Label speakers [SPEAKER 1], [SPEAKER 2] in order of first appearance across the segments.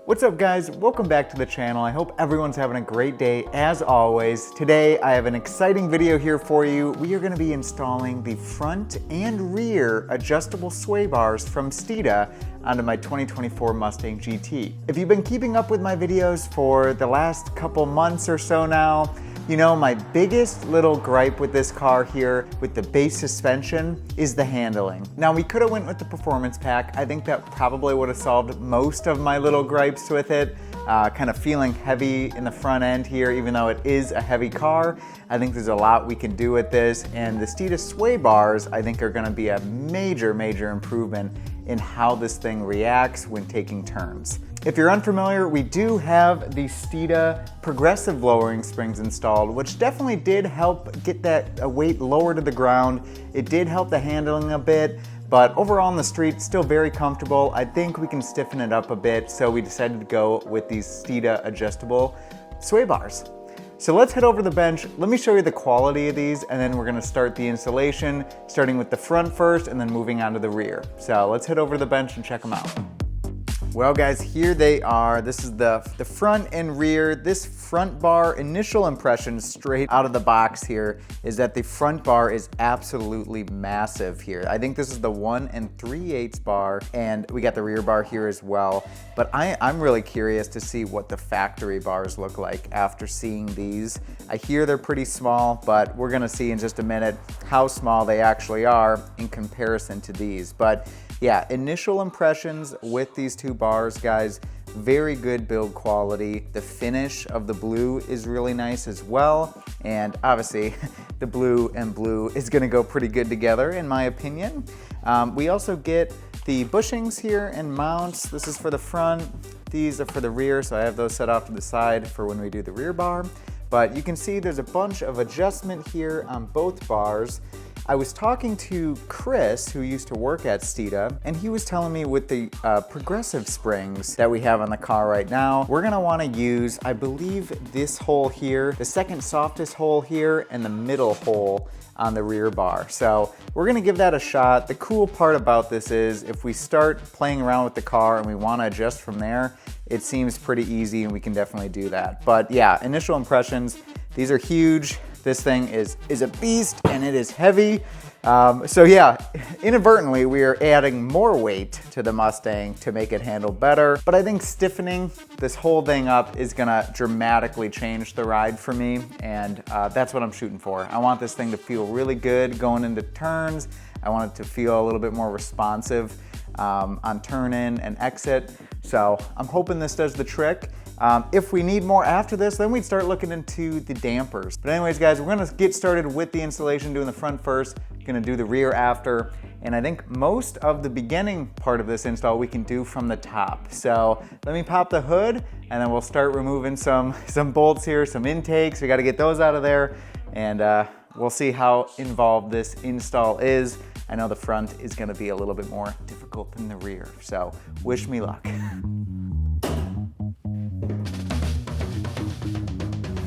[SPEAKER 1] What's up guys, welcome back to the channel. I hope everyone's having a great day as always. Today I have an exciting video here for you. We are going to be installing the front and rear adjustable sway bars from Steeda onto my 2024 Mustang GT. If you've been keeping up with my videos for the last couple months or so now, you know my biggest little gripe with this car here with the base suspension is the handling. Now we could have went with the performance pack. I think that probably would have solved most of my little gripes with it. Kind of feeling heavy in the front end here, even though it is a heavy car. I think there's a lot we can do with this, and the Steeda sway bars I think are gonna be a major improvement in how this thing reacts when taking turns. If you're unfamiliar, we do have the Steeda progressive lowering springs installed, which definitely did help get that weight lower to the ground. It did help the handling a bit, but overall on the street, still very comfortable. I think we can stiffen it up a bit, so we decided to go with these Steeda adjustable sway bars. So let's head over to the bench. Let me show you the quality of these, and then we're gonna start the installation, starting with the front first and then moving on to the rear. So let's head over to the bench and check them out. Well guys, here they are. This is the front and rear. This front bar, initial impression straight out of the box here is that the front bar is absolutely massive here. I think this is the 1 3/8 bar, and we got the rear bar here as well. But I'm really curious to see what the factory bars look like after seeing these. I hear they're pretty small, but we're gonna see in just a minute how small they actually are in comparison to these. But yeah, initial impressions with these two bars, guys, very good build quality. The finish of the blue is really nice as well. And obviously the blue and blue is gonna go pretty good together in my opinion. We also get the bushings here and mounts. This is for the front. These are for the rear, so I have those set off to the side for when we do the rear bar. But you can see there's a bunch of adjustment here on both bars. I was talking to Chris, who used to work at Steeda, and he was telling me with the progressive springs that we have on the car right now, we're gonna wanna use, I believe, this hole here, the second softest hole here, and the middle hole on the rear bar. So we're gonna give that a shot. The cool part about this is if we start playing around with the car and we wanna adjust from there, it seems pretty easy and we can definitely do that. But yeah, initial impressions, these are huge. This thing is a beast and it is heavy. So yeah, inadvertently we are adding more weight to the Mustang to make it handle better. But I think stiffening this whole thing up is gonna dramatically change the ride for me. And that's what I'm shooting for. I want this thing to feel really good going into turns. I want it to feel a little bit more responsive on turn in and exit. So I'm hoping this does the trick. If we need more after this, then we'd start looking into the dampers. But anyways, guys, we're gonna get started with the installation, doing the front first, gonna do the rear after. And I think most of the beginning part of this install we can do from the top. So let me pop the hood and then we'll start removing some bolts here, some intakes. We gotta get those out of there. And we'll see how involved this install is. I know the front is gonna be a little bit more difficult than the rear. So wish me luck.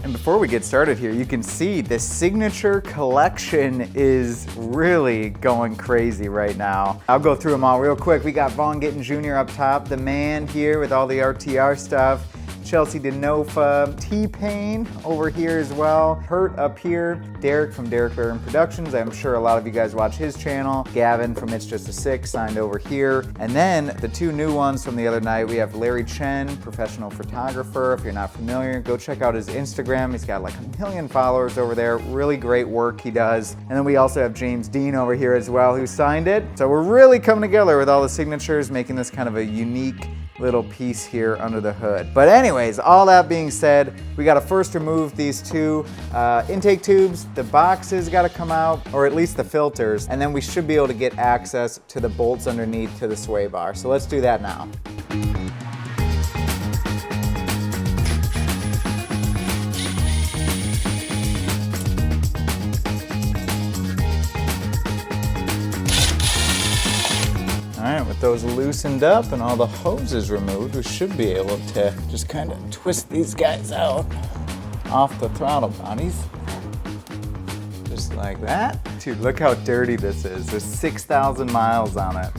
[SPEAKER 1] And before we get started here, you can see the signature collection is really going crazy right now. I'll go through them all real quick. We got Vaughn Gittin Jr. up top, the man here with all the RTR stuff, Chelsea DeNofa, T-Pain over here as well, Hurt up here, Derek from Derek Barron Productions. I'm sure a lot of you guys watch his channel. Gavin from It's Just a Six signed over here. And then the two new ones from the other night, we have Larry Chen, professional photographer. If you're not familiar, go check out his Instagram. He's got like 1 million followers over there. Really great work he does. And then we also have James Dean over here as well, who signed it. So we're really coming together with all the signatures, making this kind of a unique little piece here under the hood. But anyways, all that being said, we gotta first remove these two intake tubes. The boxes gotta come out, or at least the filters, and then we should be able to get access to the bolts underneath to the sway bar. So let's do that now. All right, with those loosened up and all the hoses removed, we should be able to just kind of twist these guys out off the throttle bodies. Just like that. Dude, look how dirty this is. There's 6,000 miles on it.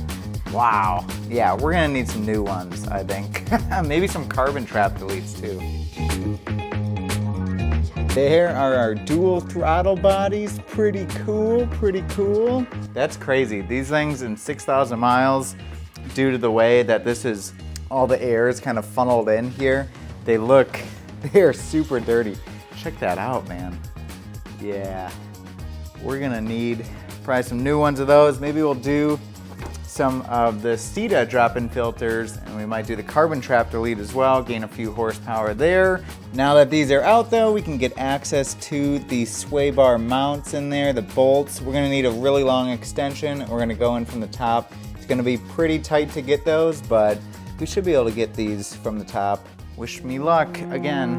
[SPEAKER 1] Wow. Yeah, we're gonna need some new ones, I think. Maybe some carbon trap deletes too. There are our dual throttle bodies. Pretty cool, pretty cool. That's crazy. These things in 6,000 miles, due to the way that this is, all the air is kind of funneled in here, they're super dirty. Check that out, man. Yeah, we're gonna need probably some new ones of those. Maybe we'll do some of the Steeda drop-in filters, and we might do the carbon trap delete as well, gain a few horsepower there. Now that these are out though, we can get access to the sway bar mounts in there, the bolts. We're gonna need a really long extension. We're gonna go in from the top. It's gonna be pretty tight to get those, but we should be able to get these from the top. Wish me luck again.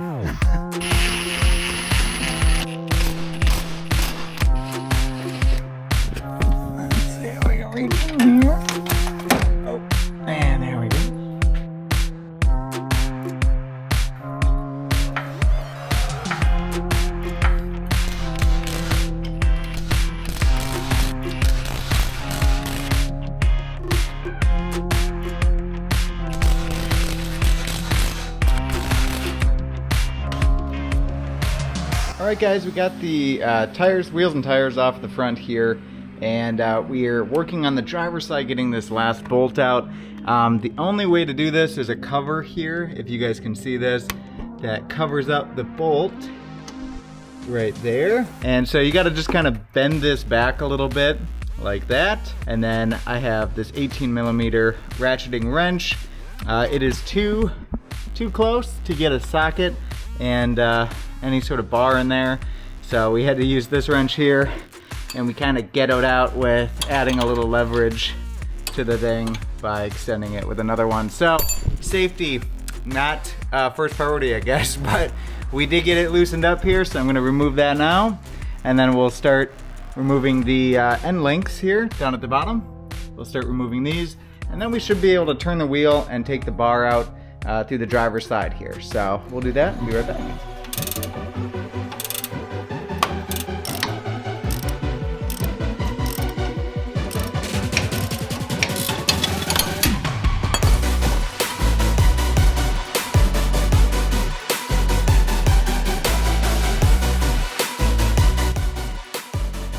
[SPEAKER 1] Alright guys, we got the wheels and tires off the front here, and we are working on the driver's side getting this last bolt out. The only way to do this is a cover here, if you guys can see this, that covers up the bolt right there. And so you got to just kind of bend this back a little bit like that. And then I have this 18mm ratcheting wrench. It is too close to get a socket and any sort of bar in there. So we had to use this wrench here, and we kind of ghettoed out with adding a little leverage to the thing by extending it with another one. So safety, not first priority, I guess, but we did get it loosened up here, so I'm gonna remove that now, and then we'll start removing the end links here down at the bottom. We'll start removing these, and then we should be able to turn the wheel and take the bar out through the driver's side here. So we'll do that and be right back.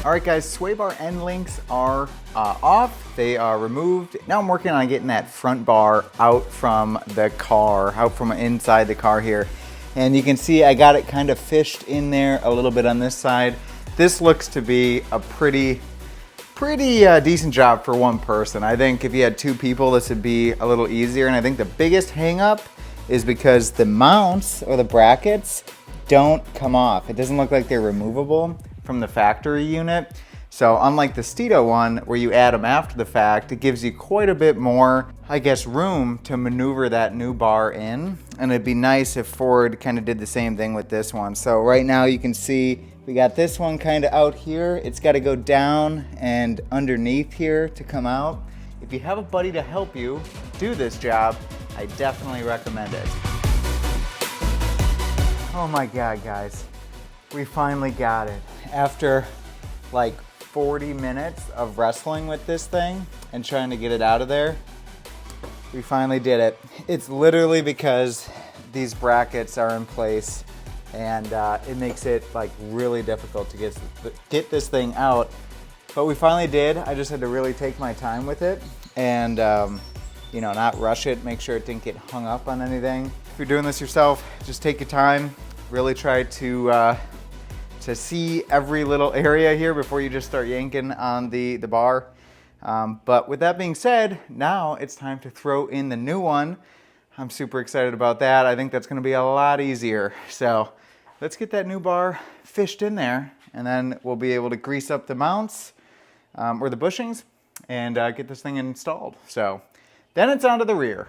[SPEAKER 1] Alright guys, sway bar end links are off, they are removed. Now I'm working on getting that front bar out from the car, out from inside the car here. And you can see I got it kind of fished in there a little bit on this side. This looks to be a pretty decent job for one person. I think if you had two people, this would be a little easier. And I think the biggest hang up is because the mounts or the brackets don't come off. It doesn't look like they're removable from the factory unit. So unlike the Steeda one where you add them after the fact, it gives you quite a bit more, I guess, room to maneuver that new bar in. And it'd be nice if Ford kind of did the same thing with this one. So right now you can see we got this one kind of out here. It's got to go down and underneath here to come out. If you have a buddy to help you do this job, I definitely recommend it. Oh my God, guys. We finally got it. After like 40 minutes of wrestling with this thing and trying to get it out of there, we finally did it. It's literally because these brackets are in place, and it makes it like really difficult to get this thing out. But we finally did. I just had to really take my time with it and you know, not rush it, make sure it didn't get hung up on anything. If you're doing this yourself, just take your time. Really try to see every little area here before you just start yanking on the bar. But with that being said, now it's time to throw in the new one. I'm super excited about that. I think that's gonna be a lot easier. So let's get that new bar fished in there, and then we'll be able to grease up the mounts or the bushings and get this thing installed. So then it's on to the rear.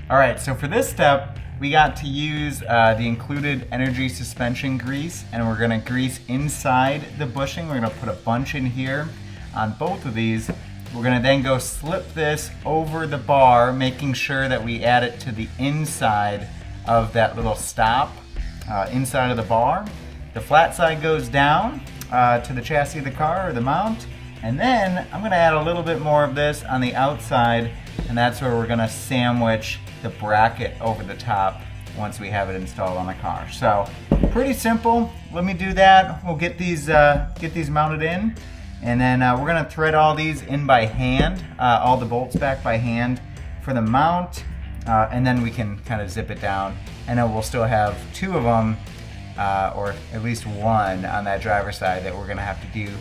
[SPEAKER 1] All right, so for this step, we got to use the included energy suspension grease, and we're gonna grease inside the bushing. We're gonna put a bunch in here on both of these. We're gonna then go slip this over the bar, making sure that we add it to the inside of that little stop inside of the bar. The flat side goes down to the chassis of the car or the mount, And then I'm gonna add a little bit more of this on the outside, and that's where we're gonna sandwich the bracket over the top once we have it installed on the car. So pretty simple. Let me do that. We'll get these mounted in, and then we're gonna thread all these in by hand, all the bolts back by hand for the mount, and then we can kind of zip it down. And then we'll still have 2 of them, or at least 1 on that driver's side that we're gonna have to do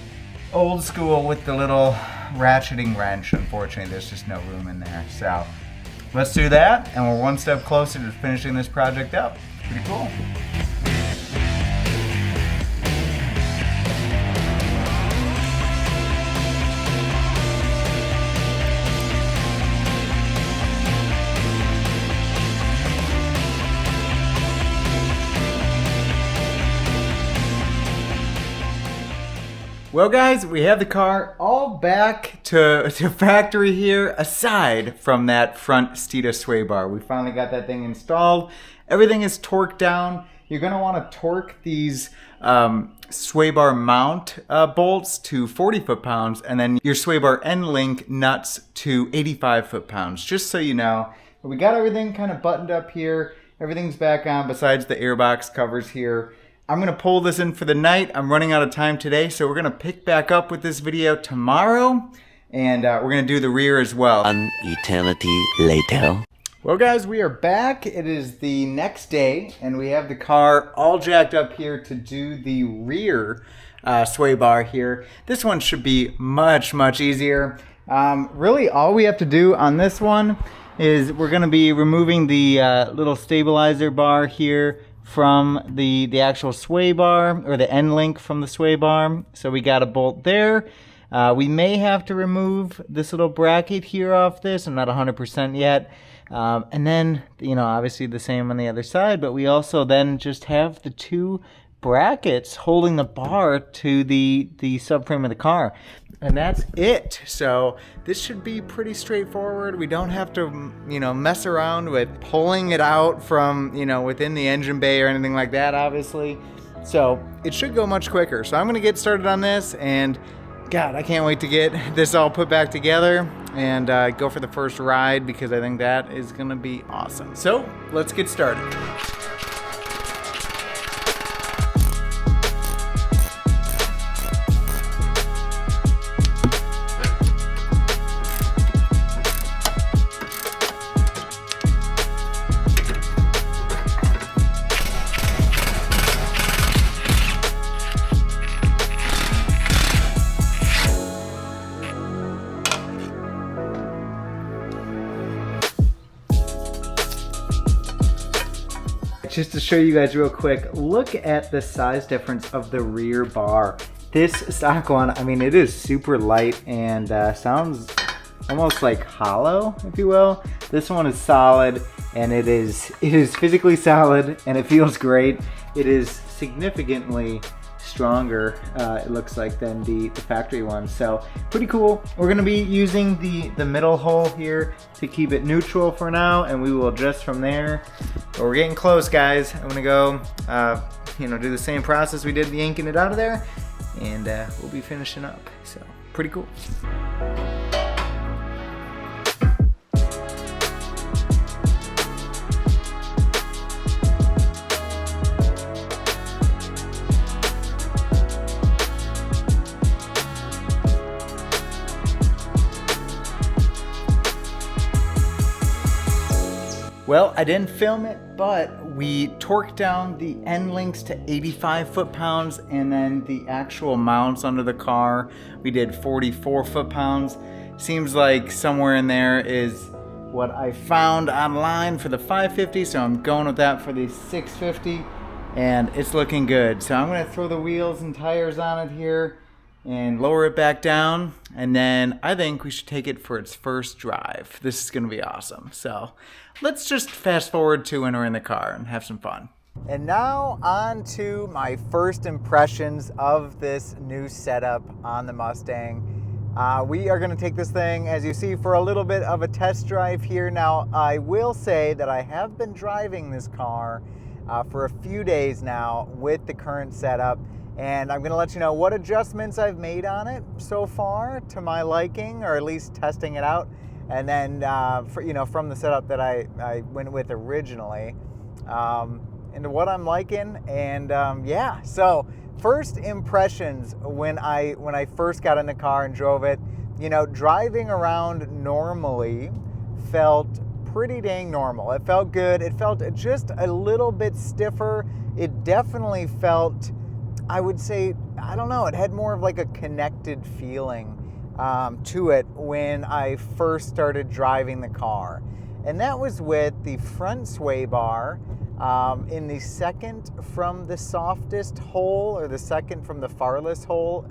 [SPEAKER 1] old school with the little ratcheting wrench. Unfortunately, there's just no room in there. So let's do that, and we're one step closer to finishing this project up. Pretty cool. Well guys, we have the car all back to factory here, aside from that front Steeda sway bar. We finally got that thing installed. Everything is torqued down. You're gonna wanna torque these sway bar mount bolts to 40 foot-pounds, and then your sway bar end link nuts to 85 foot-pounds, just so you know. But we got everything kind of buttoned up here. Everything's back on besides the airbox covers here. I'm gonna pull this in for the night. I'm running out of time today, so we're gonna pick back up with this video tomorrow, and we're gonna do the rear as well.
[SPEAKER 2] An eternity later.
[SPEAKER 1] Well guys, we are back. It is the next day, and we have the car all jacked up here to do the rear sway bar here. This one should be much, much easier. Really, all we have to do on this one is we're gonna be removing the little stabilizer bar here from the actual sway bar, or the end link from the sway bar. So we got a bolt there. We may have to remove this little bracket here off this. I'm not 100% yet. And then, you know, obviously the same on the other side, but we also then just have the 2 brackets holding the bar to the subframe of the car. And that's it. So this should be pretty straightforward. We don't have to, you know, mess around with pulling it out from, you know, within the engine bay or anything like that, obviously. So it should go much quicker. So I'm gonna get started on this, and God, I can't wait to get this all put back together and go for the first ride, because I think that is gonna be awesome. So let's get started. Just to show you guys real quick, look at the size difference of the rear bar. This stock one, I mean, it is super light and sounds almost like hollow, if you will. This one is solid, and it is physically solid, and it feels great. It is significantly stronger, it looks like, than the factory one. So pretty cool. We're gonna be using the middle hole here to keep it neutral for now, and we will adjust from there. But we're getting close, guys. I'm gonna go you know, do the same process we did yanking it out of there, and we'll be finishing up. So pretty cool. Well, I didn't film it, but we torqued down the end links to 85 foot-pounds, and then the actual mounts under the car, we did 44 foot-pounds. Seems like somewhere in there is what I found online for the 550, so I'm going with that for the 650, and it's looking good. So I'm gonna throw the wheels and tires on it here and lower it back down, and then I think we should take it for its first drive. This is gonna be awesome. So let's just fast forward to when we're in the car and have some fun. And now on to my first impressions of this new setup on the Mustang. We are gonna take this thing, as you see, for a little bit of a test drive here. Now, I will say that I have been driving this car for a few days now with the current setup, And I'm gonna let you know what adjustments I've made on it so far to my liking, or at least testing it out. And then, from the setup that I went with originally, into what I'm liking. And yeah, so first impressions when I first got in the car and drove it, driving around normally felt pretty dang normal. It felt good. It felt just a little bit stiffer. It definitely felt, I would say, I don't know, it had more of like a connected feeling to it when I first started driving the car. And that was with the front sway bar in the second from the softest hole, or the second from the farthest hole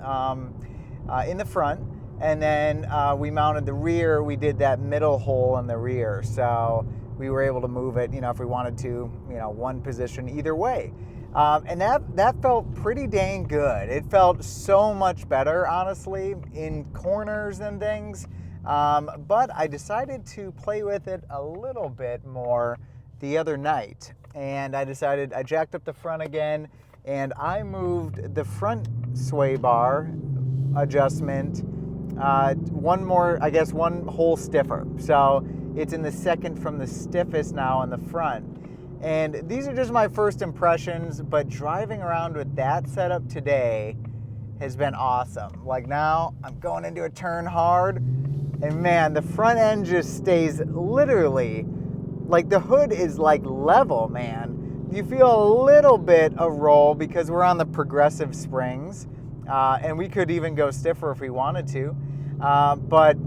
[SPEAKER 1] in the front. And then we mounted the rear, we did that middle hole in the rear. So we were able to move it, if we wanted to, one position either way. And that felt pretty dang good. It felt so much better, honestly, in corners and things. But I decided to play with it a little bit more the other night. And I jacked up the front again, and I moved the front sway bar adjustment one hole stiffer. So it's in the second from the stiffest now in the front. And these are just my first impressions, but driving around with that setup today has been awesome. Like now I'm going into a turn hard, and man, the front end just stays literally, like the hood is like level, man. You feel a little bit of roll because we're on the progressive springs, and we could even go stiffer if we wanted to. But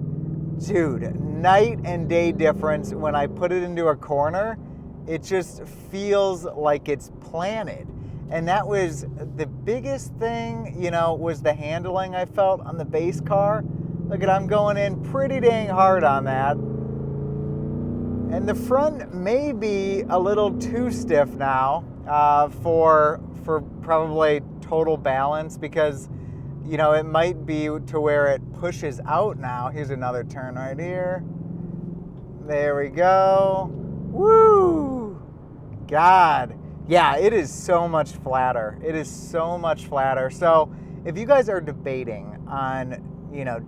[SPEAKER 1] dude, night and day difference when I put it into a corner. It just feels like it's planted. And that was the biggest thing, was the handling I felt on the base car. Look at, I'm going in pretty dang hard on that. And the front may be a little too stiff now for probably total balance, because, it might be to where it pushes out now. Here's another turn right here. There we go. Woo! God. Yeah, it is so much flatter. It is so much flatter. So if you guys are debating on,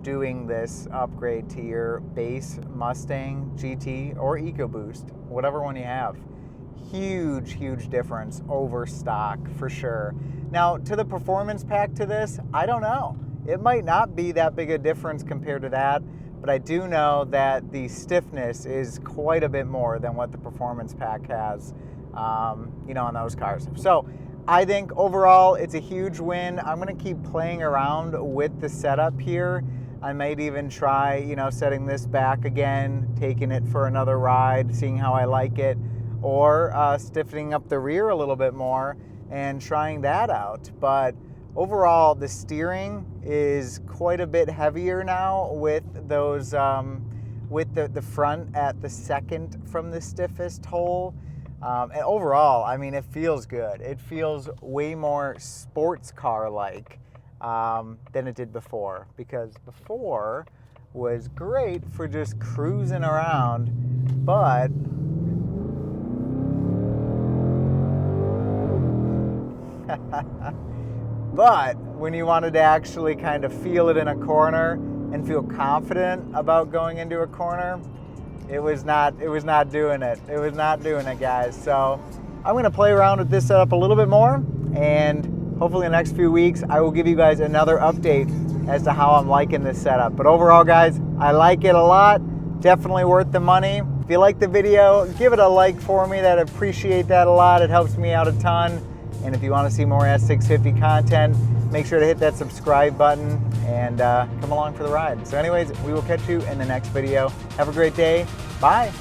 [SPEAKER 1] doing this upgrade to your base Mustang GT or EcoBoost, whatever one you have, huge difference over stock for sure. Now, to the performance pack to this, I don't know. It might not be that big a difference compared to that, but I do know that the stiffness is quite a bit more than what the performance pack has, on those cars. So I think overall it's a huge win. I'm gonna keep playing around with the setup here. I might even try, setting this back again, taking it for another ride, seeing how I like it, or stiffening up the rear a little bit more and trying that out. But overall, the steering is quite a bit heavier now with those, with the front at the second from the stiffest hole. And overall, I mean, it feels good. It feels way more sports car-like than it did before, because before was great for just cruising around, but but when you wanted to actually kind of feel it in a corner and feel confident about going into a corner, it was not doing it. It was not doing it, guys. So I'm gonna play around with this setup a little bit more, and hopefully in the next few weeks I will give you guys another update as to how I'm liking this setup. But overall, guys, I like it a lot. Definitely worth the money. If you like the video, give it a like for me. I'd appreciate that a lot. It helps me out a ton. And if you want to see more S650 content, make sure to hit that subscribe button and come along for the ride. So anyways, we will catch you in the next video. Have a great day. Bye.